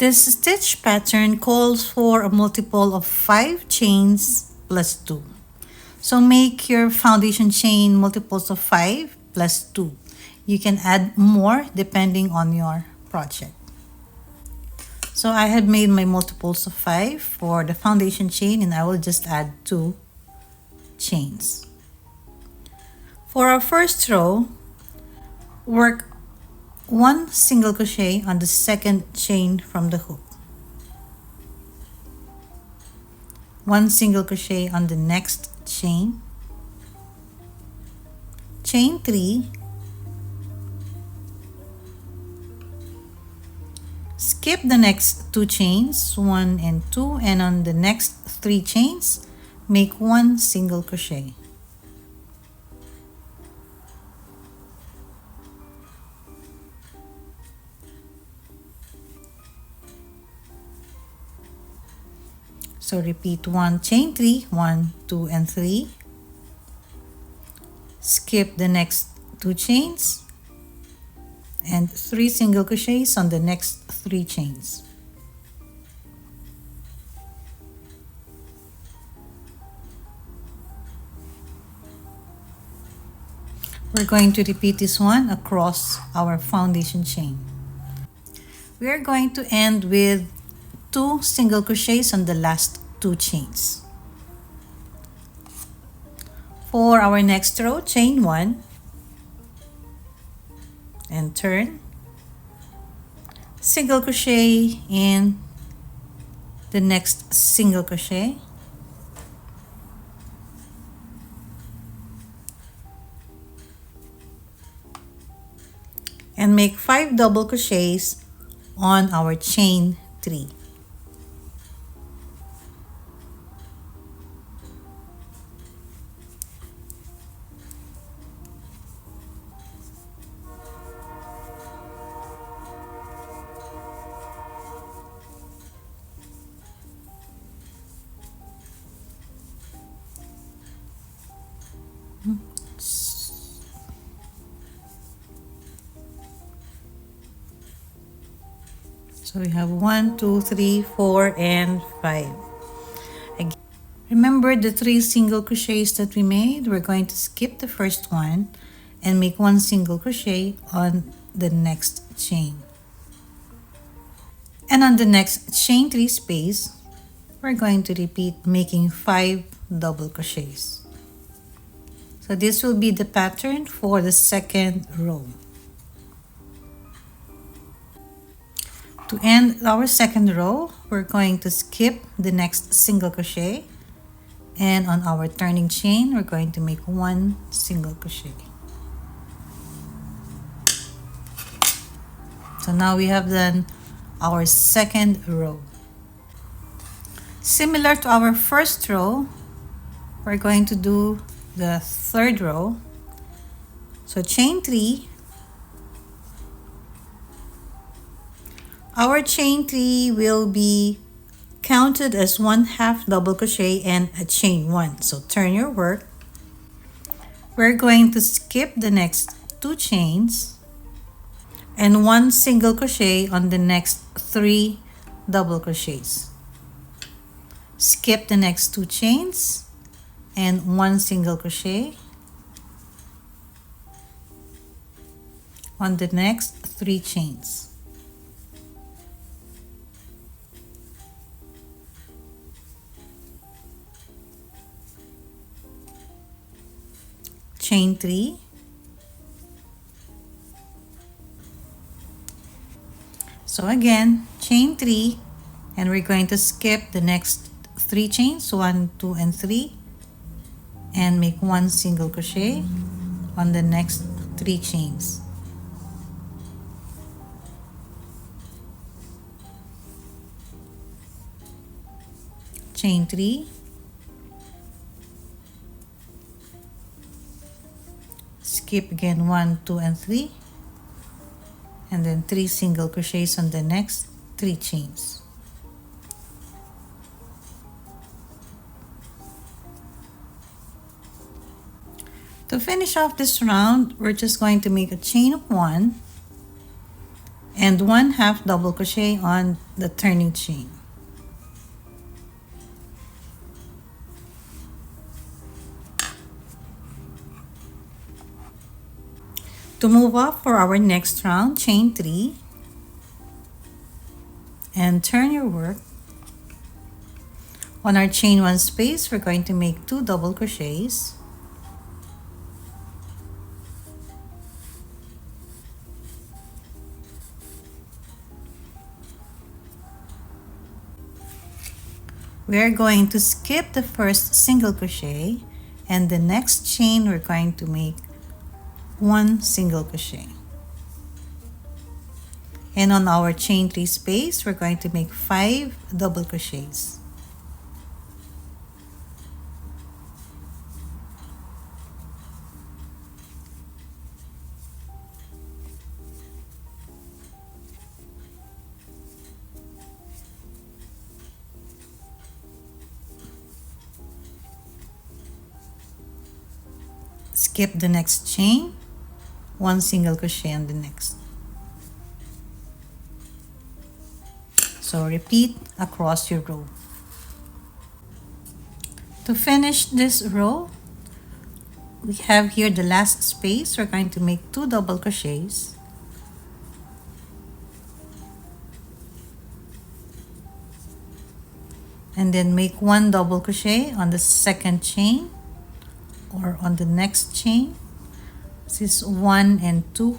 This stitch pattern calls for a multiple of 5 chains plus 2. So make your foundation chain multiples of 5 plus 2. You can add more depending on your project. So I had made my multiples of 5 for the foundation chain, and I will just add 2 chains. For our first row, work 1 single crochet on the second chain from the hook. 1 single crochet on the next chain. Chain 3. Skip the next 2 chains, 1 and 2, and on the next 3 chains, make 1 single crochet. So repeat 1, chain 3, 1, 2, and 3. Skip the next 2 chains and 3 single crochets on the next 3 chains. We're going to repeat this one across our foundation chain. We are going to end with 2 single crochets on the last 2 chains. For our next row, chain 1 and turn, single crochet in the next single crochet, and make 5 double crochets on our chain 3. So we have 1, 2, 3, 4, and 5. Again, remember the 3 single crochets that we made? We're going to skip the first one and make 1 single crochet on the next chain. And on the next chain 3 space, we're going to repeat making 5 double crochets. So this will be the pattern for the second row. To end our second row, we're going to skip the next single crochet, and on our turning chain, we're going to make 1 single crochet. So now we have done our second row. Similar to our first row, we're going to do the third row. So chain 3. Our chain 3 will be counted as 1/2 double crochet and a chain 1. So turn your work. We're going to skip the next 2 chains and 1 single crochet on the next 3 double crochets. Skip the next 2 chains and 1 single crochet on the next 3 chains. Chain 3, so again chain 3, and we're going to skip the next 3 chains, 1, 2, and 3, and make 1 single crochet on the next 3 chains. Chain 3, skip again 1, 2, and 3, and then 3 single crochets on the next 3 chains. To finish off this round, we're just going to make a chain of 1 and 1/2 double crochet on the turning chain. To move up for our next round, chain 3 and turn your work. On our chain 1 space, we're going to make 2 double crochets. We're going to skip the first single crochet, and the next chain we're going to make 1 single crochet. And on our chain 3 space, we're going to make 5 double crochets. Skip the next chain, 1 single crochet on the next. So repeat across your row. To finish this row, we have here the last space. We're going to make 2 double crochets. And then make 1 double crochet on the second chain or on the next chain. This is 1 and 2.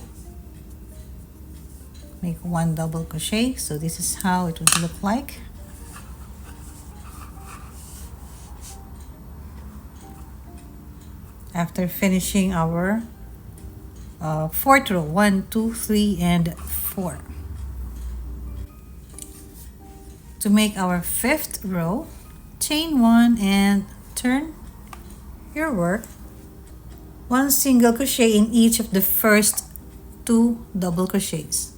Make 1 double crochet. So this is how it would look like. After finishing our 4th row, 1, 2, 3, and 4. To make our 5th row, chain 1 and turn your work. 1 single crochet in each of the first 2 double crochets.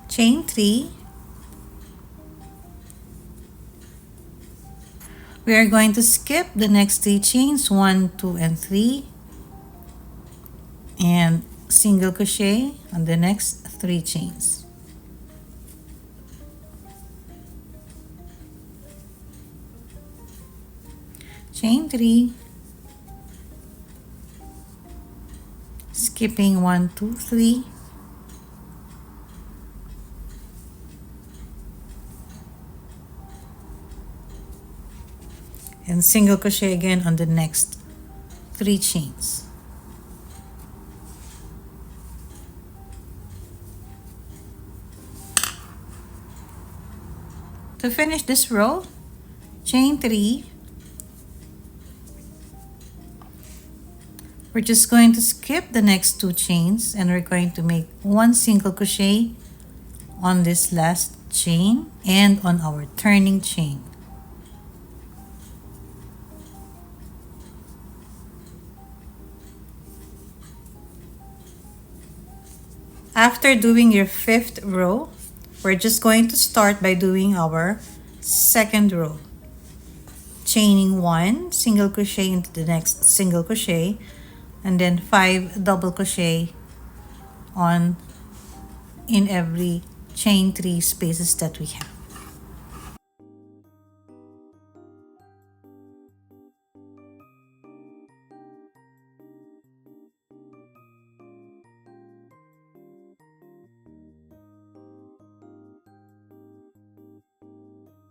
Chain 3. We are going to skip the next 3 chains, 1, 2, and 3, and single crochet on the next 3 chains. Chain 3, skipping 1, 2, 3, and single crochet again on the next 3 chains. To finish this row, chain 3. We're just going to skip the next 2 chains and we're going to make 1 single crochet on this last chain and on our turning chain. After doing your 5th row, we're just going to start by doing our 2nd row. Chaining 1 single crochet into the next single crochet, and then 5 double crochet in every chain 3 spaces that we have.